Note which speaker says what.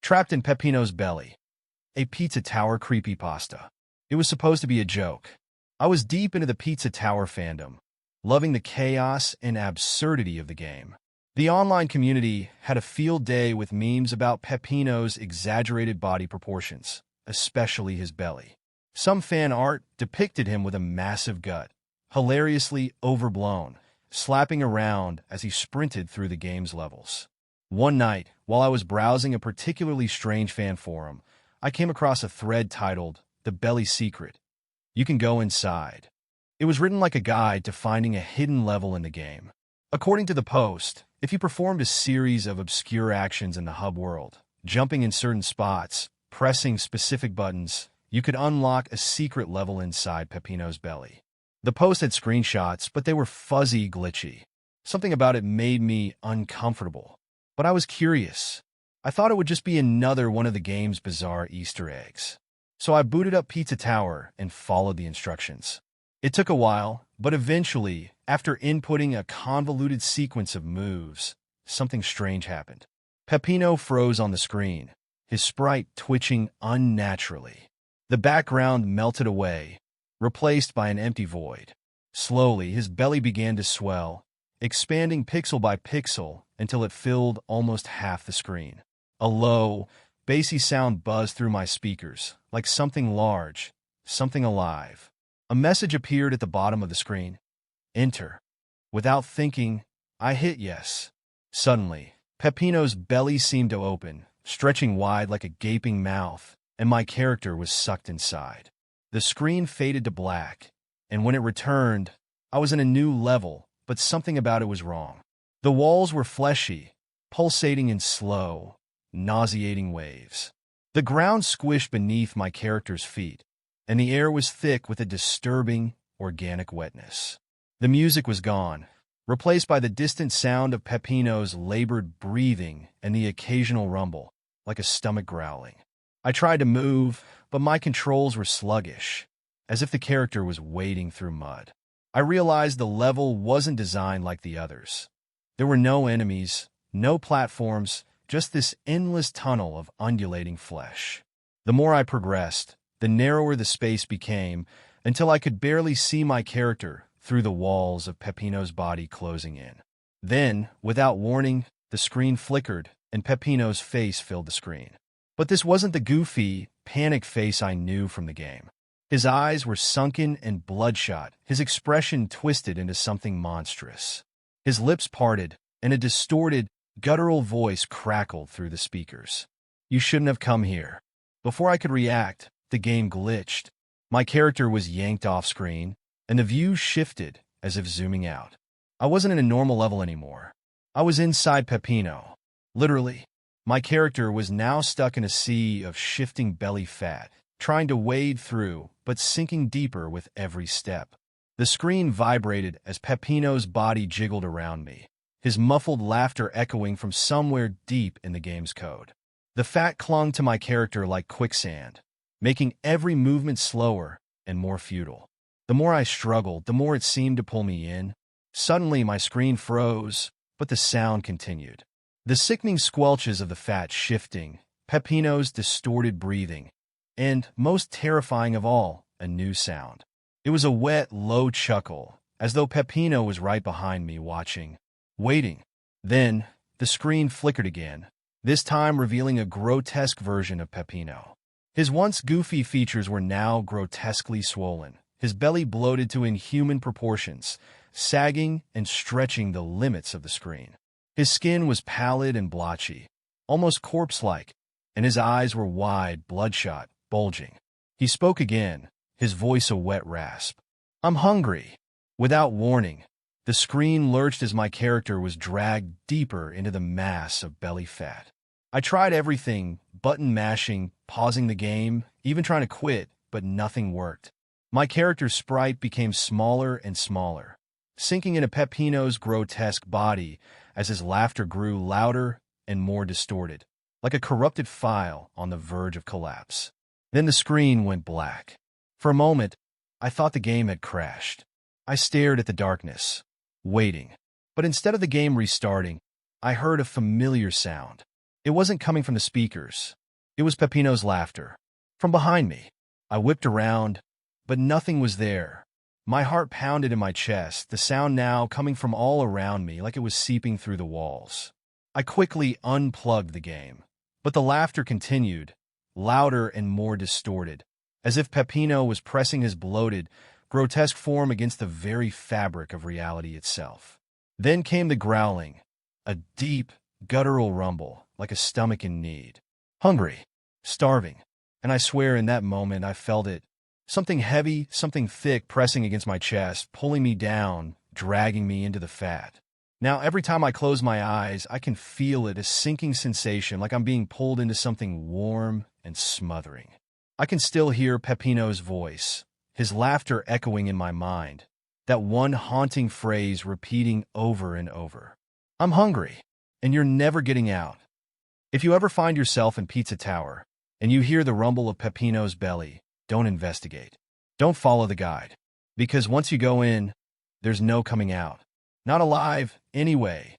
Speaker 1: Trapped in Peppino's belly. A pizza tower creepypasta. It was supposed to be a joke. I was deep into the pizza tower fandom, loving the chaos and absurdity of the game. The online community had a field day with memes about Peppino's exaggerated body proportions, especially his belly. Some fan art depicted him with a massive gut, hilariously overblown, slapping around as he sprinted through the game's levels. One night, while I was browsing a particularly strange fan forum, I came across a thread titled, "The Belly Secret. You can go inside." It was written like a guide to finding a hidden level in the game. According to the post, if you performed a series of obscure actions in the hub world, jumping in certain spots, pressing specific buttons, you could unlock a secret level inside Peppino's belly. The post had screenshots, but they were fuzzy, glitchy. Something about it made me uncomfortable. But I was curious. I thought it would just be another one of the game's bizarre Easter eggs. So I booted up Pizza Tower and followed the instructions. It took a while, but eventually, after inputting a convoluted sequence of moves, something strange happened. Peppino froze on the screen, his sprite twitching unnaturally. The background melted away, replaced by an empty void. Slowly, his belly began to swell, expanding pixel by pixel until it filled almost half the screen. A low, bassy sound buzzed through my speakers, like something large, something alive. A message appeared at the bottom of the screen. Enter. Without thinking, I hit yes. Suddenly, Peppino's belly seemed to open, stretching wide like a gaping mouth, and my character was sucked inside. The screen faded to black, and when it returned, I was in a new level, but something about it was wrong. The walls were fleshy, pulsating in slow, nauseating waves. The ground squished beneath my character's feet, and the air was thick with a disturbing, organic wetness. The music was gone, replaced by the distant sound of Peppino's labored breathing and the occasional rumble, like a stomach growling. I tried to move, but my controls were sluggish, as if the character was wading through mud. I realized the level wasn't designed like the others. There were no enemies, no platforms, just this endless tunnel of undulating flesh. The more I progressed, the narrower the space became, until I could barely see my character through the walls of Peppino's body closing in. Then, without warning, the screen flickered, and Peppino's face filled the screen. But this wasn't the goofy, panicked face I knew from the game. His eyes were sunken and bloodshot, his expression twisted into something monstrous. His lips parted, and a distorted, guttural voice crackled through the speakers. "You shouldn't have come here." Before I could react, the game glitched. My character was yanked off screen, and the view shifted as if zooming out. I wasn't in a normal level anymore. I was inside Peppino. Literally, my character was now stuck in a sea of shifting belly fat, trying to wade through, but sinking deeper with every step. The screen vibrated as Peppino's body jiggled around me, his muffled laughter echoing from somewhere deep in the game's code. The fat clung to my character like quicksand, making every movement slower and more futile. The more I struggled, the more it seemed to pull me in. Suddenly, my screen froze, but the sound continued. The sickening squelches of the fat shifting, Peppino's distorted breathing, and, most terrifying of all, a new sound. It was a wet, low chuckle, as though Peppino was right behind me watching, waiting. Then, the screen flickered again, this time revealing a grotesque version of Peppino. His once goofy features were now grotesquely swollen, his belly bloated to inhuman proportions, sagging and stretching the limits of the screen. His skin was pallid and blotchy, almost corpse-like, and his eyes were wide, bloodshot, bulging. He spoke again, his voice a wet rasp. "I'm hungry." Without warning, the screen lurched as my character was dragged deeper into the mass of belly fat. I tried everything, button mashing, pausing the game, even trying to quit, but nothing worked. My character's sprite became smaller and smaller, sinking into Peppino's grotesque body as his laughter grew louder and more distorted, like a corrupted file on the verge of collapse. Then the screen went black. For a moment, I thought the game had crashed. I stared at the darkness, waiting. But instead of the game restarting, I heard a familiar sound. It wasn't coming from the speakers. It was Peppino's laughter. From behind me. I whipped around, but nothing was there. My heart pounded in my chest, the sound now coming from all around me like it was seeping through the walls. I quickly unplugged the game, but the laughter continued, louder and more distorted, as if Peppino was pressing his bloated, grotesque form against the very fabric of reality itself. Then came the growling, a deep, guttural rumble, like a stomach in need. Hungry, starving, and I swear in that moment I felt it. Something heavy, something thick pressing against my chest, pulling me down, dragging me into the fat. Now, every time I close my eyes, I can feel it, a sinking sensation like I'm being pulled into something warm and smothering. I can still hear Peppino's voice, his laughter echoing in my mind, that one haunting phrase repeating over and over. I'm hungry, and you're never getting out. If you ever find yourself in Pizza Tower, and you hear the rumble of Peppino's belly, don't investigate. Don't follow the guide. Because once you go in, there's no coming out. Not alive, anyway.